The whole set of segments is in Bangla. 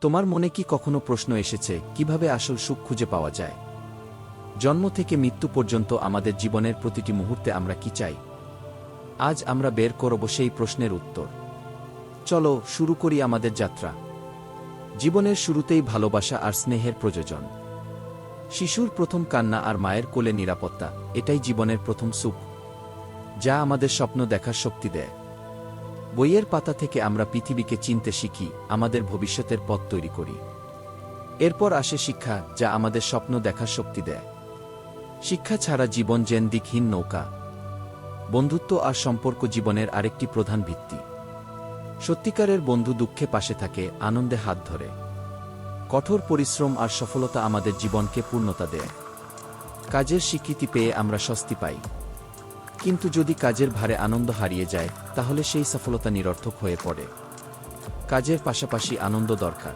তোমার মনে কি কখনো প্রশ্ন এসেছে কিভাবে আসল সুখ খুঁজে পাওয়া যায়? জন্ম থেকে মৃত্যু পর্যন্ত আমাদের জীবনের প্রতিটি মুহূর্তে আমরা কি চাই? আজ আমরা বের করব সেই প্রশ্নের উত্তর। চলো শুরু করি আমাদের যাত্রা। জীবনের শুরুতেই ভালোবাসা আর স্নেহের প্রয়োজন। শিশুর প্রথম কান্না আর মায়ের কোলে নিরাপত্তা, এটাই জীবনের প্রথম সুখ, যা আমাদের স্বপ্ন দেখার শক্তি দেয়। বইয়ের পাতা থেকে আমরা পৃথিবীকে চিনতে শিখি, আমাদের ভবিষ্যতের পথ তৈরি করি। এরপর আসে শিক্ষা, যা আমাদের স্বপ্ন দেখার শক্তি দেয়। শিক্ষা ছাড়া জীবন যেন দিকহীন নৌকা। বন্ধুত্ব আর সম্পর্ক জীবনের আরেকটি প্রধান ভিত্তি। সত্যিকারের বন্ধু দুঃখে পাশে থাকে, আনন্দে হাত ধরে। কঠোর পরিশ্রম আর সফলতা আমাদের জীবনকে পূর্ণতা দেয়। কাজের স্বীকৃতি পেয়ে আমরা স্বস্তি পাই, কিন্তু যদি কাজের ভারে আনন্দ হারিয়ে যায়, তাহলে সেই সফলতা নিরর্থক হয়ে পড়ে। কাজের পাশাপাশি আনন্দ দরকার।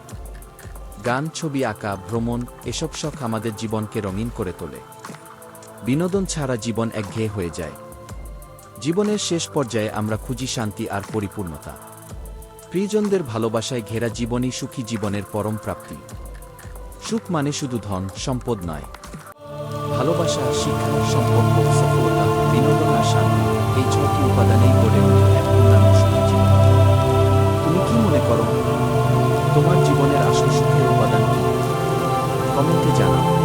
গান, ছবি আঁকা, ভ্রমণ, এসব শখ আমাদের জীবনকে রঙিন করে তোলে। বিনোদন ছাড়া জীবন একঘেয়ে হয়ে যায়। জীবনের শেষ পর্যায়ে আমরা খুঁজি শান্তি আর পরিপূর্ণতা। প্রিয়জনদের ভালোবাসায় ঘেরা জীবনই সুখী জীবনের পরম প্রাপ্তি। সুখ মানে শুধু ধন সম্পদ নয়। ভালোবাসা, শিক্ষা, সম্পর্ক, সফলতা, বিনোদন আর শান্তি, এই 6টি উপাদানেই গড়ে ওঠে এক পূর্ণাঙ্গ সুখী জীবন। তুমি কি মনে করো, তোমার জীবনের আসল সুখের উপাদান কি? কমেন্টে জানাও।